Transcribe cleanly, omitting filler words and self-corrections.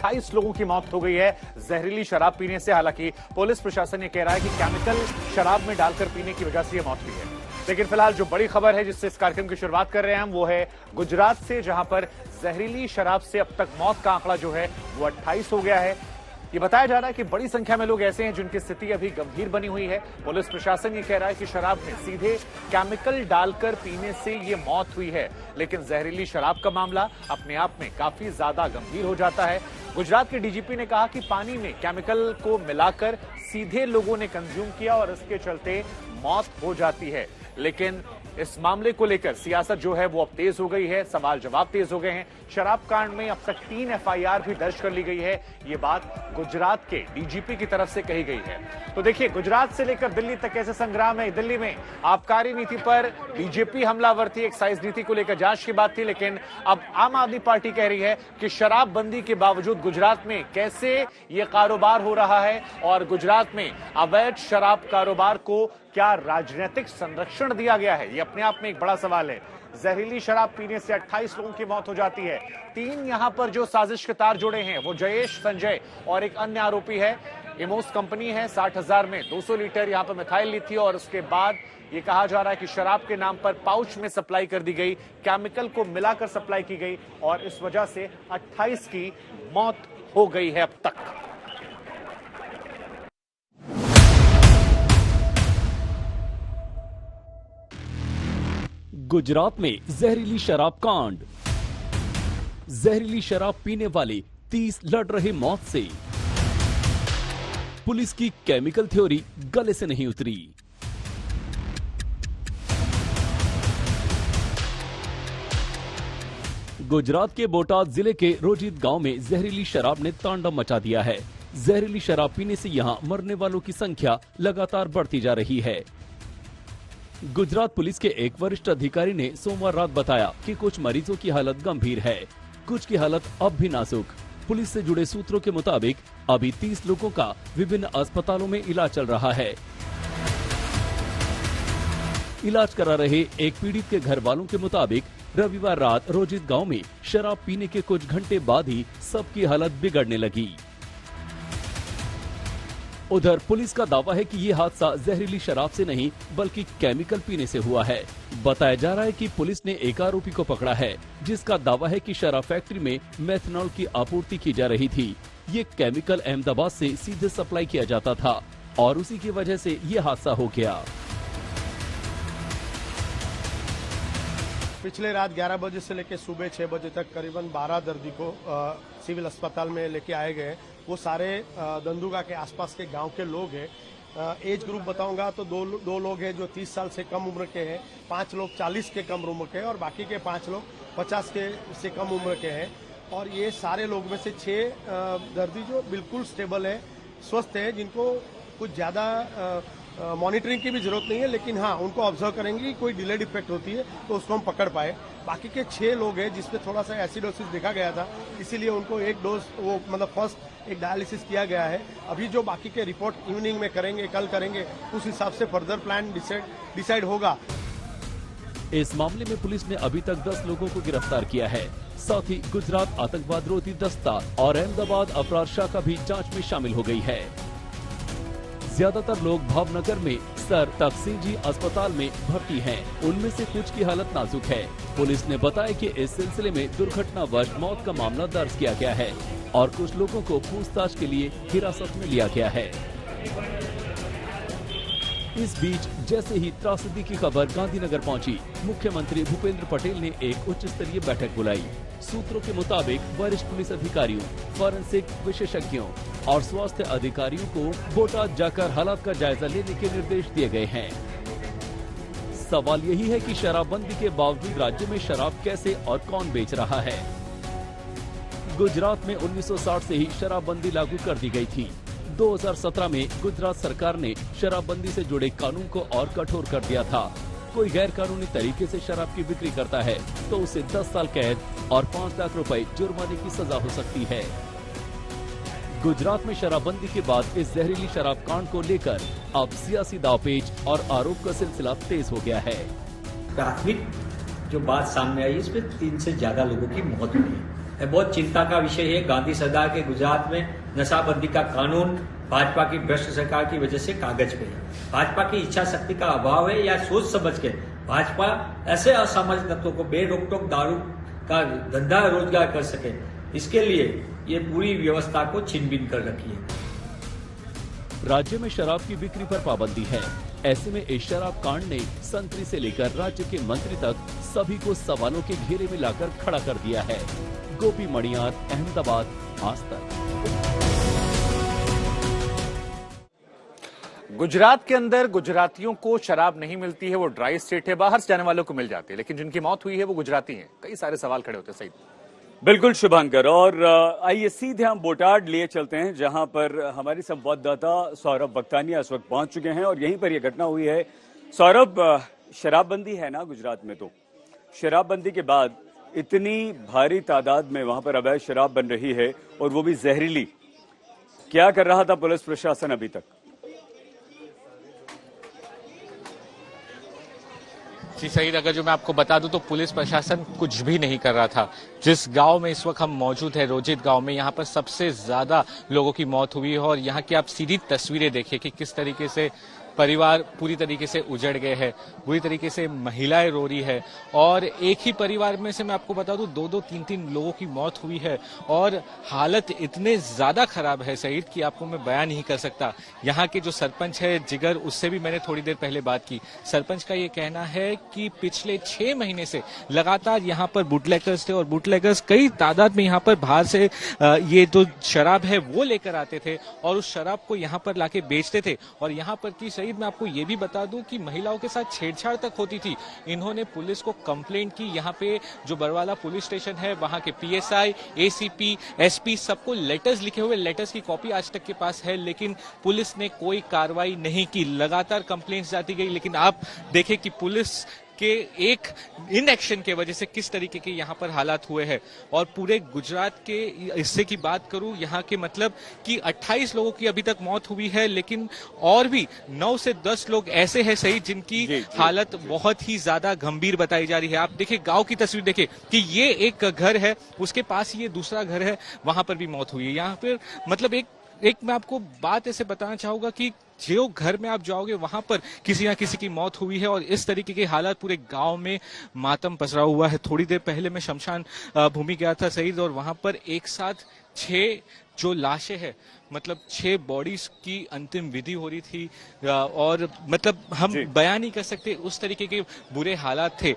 28 लोगों की मौत हो गई है जहरीली शराब पीने से। हालांकि पुलिस प्रशासन ये कह रहा है कि केमिकल शराब में डालकर पीने की वजह से यह मौत हुई है। लेकिन फिलहाल जो बड़ी खबर है जिससे इस कार्यक्रम की शुरुआत कर रहे हैं हम, वो है गुजरात से, जहां पर जहरीली शराब से अब तक मौत का आंकड़ा जो है वो 28 हो गया है। ये बताया जा रहा है कि बड़ी संख्या में लोग ऐसे हैं जिनकी स्थिति अभी गंभीर बनी हुई है। पुलिस प्रशासन ये कह रहा है कि शराब में सीधे केमिकल डालकर पीने से ये मौत हुई है, लेकिन जहरीली शराब का मामला अपने आप में काफी ज्यादा गंभीर हो जाता है। गुजरात के डीजीपी ने कहा कि पानी में केमिकल को मिलाकर सीधे लोगों ने कंज्यूम किया और इसके चलते मौत हो जाती है। लेकिन इस मामले को लेकर सियासत जो है वो अब तेज हो गई है, सवाल जवाब तेज हो गए हैं। शराब कांड में अब तक 3 एफआईआर भी दर्ज कर ली गई है। ये बात गुजरात के डीजीपी की तरफ से कही गई है। तो देखिए, गुजरात से लेकर दिल्ली तक कैसे संग्राम है। दिल्ली में आबकारी नीति पर बीजेपी हमलावर थी, एक्साइज नीति को लेकर जांच की बात थी, लेकिन अब आम आदमी पार्टी कह रही है कि शराबबंदी के बावजूद गुजरात में कैसे ये कारोबार हो रहा है और गुजरात में अवैध शराब कारोबार को क्या राजनीतिक संरक्षण दिया गया है, ये अपने आप में एक बड़ा सवाल है। जहरीली शराब पीने से 28 लोगों की मौत हो जाती है। 3 यहां पर जो साजिश के तार जुड़े हैं वो जयेश, संजय और एक अन्य आरोपी है। इमोस कंपनी है, 60,000 में 200 लीटर यहां पर मिथाइल ली थी और उसके बाद ये कहा जा रहा है कि शराब के नाम पर पाउच में सप्लाई कर दी गई, केमिकल को मिलाकर सप्लाई की गई और इस वजह से 28 की मौत हो गई है अब तक। गुजरात में जहरीली शराब कांड। जहरीली शराब पीने वाले 30 लड़ रहे मौत से। पुलिस की केमिकल थ्योरी गले से नहीं उतरी। गुजरात के बोटाद जिले के रोजित गांव में जहरीली शराब ने तांडव मचा दिया है। जहरीली शराब पीने से यहां मरने वालों की संख्या लगातार बढ़ती जा रही है। गुजरात पुलिस के एक वरिष्ठ अधिकारी ने सोमवार रात बताया कि कुछ मरीजों की हालत गंभीर है, कुछ की हालत अब भी नाजुक। पुलिस से जुड़े सूत्रों के मुताबिक अभी 30 लोगों का विभिन्न अस्पतालों में इलाज चल रहा है। इलाज करा रहे एक पीड़ित के घर वालों के मुताबिक रविवार रात रोजित गांव में शराब पीने के कुछ घंटे बाद ही सबकी हालत बिगड़ने लगी। उधर पुलिस का दावा है कि ये हादसा जहरीली शराब से नहीं बल्कि केमिकल पीने से हुआ है। बताया जा रहा है कि पुलिस ने एक आरोपी को पकड़ा है जिसका दावा है कि शराब फैक्ट्री में मेथनॉल की आपूर्ति की जा रही थी। ये केमिकल अहमदाबाद से सीधे सप्लाई किया जाता था और उसी की वजह से ये हादसा हो गया। पिछले रात 11 बजे से लेकर सुबह 6 बजे तक करीबन 12 दर्दी को सिविल अस्पताल में लेके आए गए। वो सारे दंदुगा के आसपास के गांव के लोग हैं। एज ग्रुप बताऊंगा तो दो लोग हैं जो 30 साल से कम उम्र के हैं, 5 लोग 40 के कम उम्र के हैं और बाकी के 5 लोग 50 के से कम उम्र के हैं। और ये सारे लोग में से 6 दर्दी जो बिल्कुल स्टेबल है, स्वस्थ है, जिनको कुछ ज्यादा मॉनिटरिंग की भी जरूरत नहीं है, लेकिन हाँ उनको ऑब्जर्व करेंगे कि कोई डिलेड इफेक्ट होती है तो उसको हम पकड़ पाए। बाकी के 6 लोग हैं जिसमें थोड़ा सा एसिडोसिस देखा गया था, इसीलिए उनको एक डोज वो मतलब फर्स्ट एक डायलिसिस किया गया है। अभी जो बाकी के रिपोर्ट इवनिंग में करेंगे, कल करेंगे, उस हिसाब से फर्दर प्लान डिसाइड होगा। इस मामले में पुलिस ने अभी तक 10 लोगों को गिरफ्तार किया है। साथ ही गुजरात आतंकवाद रोधी दस्ता और अहमदाबाद अपराध शाखा भी जांच में शामिल हो गई है। ज्यादातर लोग भावनगर में सर तकसीजी अस्पताल में भर्ती हैं। उनमें से कुछ की हालत नाजुक है। पुलिस ने बताया कि इस सिलसिले में दुर्घटनावश मौत का मामला दर्ज किया गया है और कुछ लोगों को पूछताछ के लिए हिरासत में लिया गया है। इस बीच जैसे ही त्रासदी की खबर गांधीनगर पहुंची, मुख्यमंत्री भूपेंद्र पटेल ने एक उच्च स्तरीय बैठक बुलाई। सूत्रों के मुताबिक वरिष्ठ पुलिस अधिकारियों, फॉरेंसिक विशेषज्ञों और स्वास्थ्य अधिकारियों को बोटाद जाकर हालात का जायजा लेने के निर्देश दिए गए हैं। सवाल यही है कि शराबबंदी के बावजूद राज्य में शराब कैसे और कौन बेच रहा है। गुजरात में 1960 से ही शराबबंदी लागू कर दी गई थी। 2017 में गुजरात सरकार ने शराबबंदी से जुड़े कानून को और कठोर कर दिया था। कोई गैर कानूनी तरीके से शराब की बिक्री करता है तो उसे 10 साल कैद और 5 लाख रुपए जुर्माने की सजा हो सकती है। गुजरात में शराबबंदी के बाद इस जहरीली शराब कांड को लेकर अब सियासी दावपेच और आरोप का सिलसिला तेज हो गया है। प्राथमिक जो बात सामने आई, इसमें 3 से ज्यादा लोगों की मौत हुई है। बहुत चिंता का विषय है। गांधी सरकार के गुजरात में नशाबंदी का कानून भाजपा की भ्रष्ट सरकार की वजह से कागज पे है। भाजपा की इच्छा शक्ति का अभाव है या सोच समझ के भाजपा ऐसे असामाजिक तत्वों को बेरोक-टोक दारू का धंधा रोजगार कर सके, इसके लिए ये पूरी व्यवस्था को छीन-बीन कर रखी है। राज्य में शराब की बिक्री पर पाबंदी है। ऐसे में इस शराब कांड ने संतरी से लेकर राज्य के मंत्री तक सभी को सवालों के घेरे में लाकर खड़ा कर दिया है। गोपी मणियार, अहमदाबाद, आज तक। गुजरात के अंदर गुजरातियों को शराब नहीं मिलती है, वो ड्राई स्टेट है, बाहर से जाने वालों को मिल जाती है, लेकिन जिनकी मौत हुई है वो गुजराती हैं। कई सारे सवाल खड़े होते हैं। सही बिल्कुल शुभांकर, और आइए सीधे हम बोटाड लिए चलते हैं, जहां पर हमारी संवाददाता सौरभ बख्तानिया इस वक्त पहुंच चुके हैं और यहीं पर यह घटना हुई है। सौरभ, शराबबंदी है ना गुजरात में, तो शराबबंदी के बाद इतनी भारी तादाद में वहां पर अवैध शराब बन रही है और वो भी जहरीली, क्या कर रहा था पुलिस प्रशासन अभी तक? जी सईद, अगर जो मैं आपको बता दूं तो पुलिस प्रशासन कुछ भी नहीं कर रहा था। जिस गांव में इस वक्त हम मौजूद है, रोजित गांव में, यहाँ पर सबसे ज्यादा लोगों की मौत हुई है और यहाँ की आप सीधी तस्वीरें देखिए कि किस तरीके से परिवार पूरी तरीके से उजड़ गए हैं, बुरी तरीके से महिलाएं रो रही है और एक ही परिवार में से मैं आपको बता दूं 2-2, 3-3 लोगों की मौत हुई है और हालत इतने ज्यादा खराब है सईद कि आपको मैं बयान नहीं कर सकता। यहाँ के जो सरपंच है जिगर, उससे भी मैंने थोड़ी देर पहले बात की। सरपंच का ये कहना है कि पिछले 6 महीने से लगातार यहाँ पर बुटलेगर्स थे और बुटलेगर्स कई तादाद में यहाँ पर बाहर से ये जो शराब है वो लेकर आते थे और उस शराब को यहाँ पर लाके बेचते थे। और यहाँ पर की सईद मैं आपको ये भी बता दूं कि महिलाओं के साथ छेड़छाड़ तक होती थी। इन्होंने पुलिस को कंप्लेंट की। यहाँ पे जो बरवाला पुलिस स्टेशन है वहां के पीएसआई, एसीपी, एसपी सबको लेटर्स लिखे हुए, लेटर्स की कॉपी आज तक के पास है, लेकिन पुलिस ने कोई कार्रवाई नहीं की। लगातार कंप्लेंट्स जाती गई, लेकिन आप देखें कि पुलिस के एक इनएक्शन के वजह से किस तरीके के यहाँ पर हालात हुए हैं। और पूरे गुजरात के हिस्से की बात करूं, यहाँ के मतलब कि 28 लोगों की अभी तक मौत हुई है, लेकिन और भी 9 से 10 लोग ऐसे हैं सही जिनकी हालत बहुत ही ज्यादा गंभीर बताई जा रही है। आप देखिए गांव की तस्वीर देखिए कि ये एक घर है, उसके पास ये दूसरा घर है, वहां पर भी मौत हुई है। यहाँ पर मतलब एक मैं आपको बात ऐसे बताना चाहूंगा कि जो घर में आप जाओगे वहां पर किसी ना किसी की मौत हुई है और इस तरीके के हालात पूरे गांव में मातम पसरा हुआ है। थोड़ी देर पहले मैं शमशान भूमि गया था सईद और वहां पर एक साथ 6 जो लाशें हैं, मतलब 6 बॉडीज की अंतिम विधि हो रही थी और मतलब हम बयान नहीं कर सकते उस तरीके के बुरे हालात थे।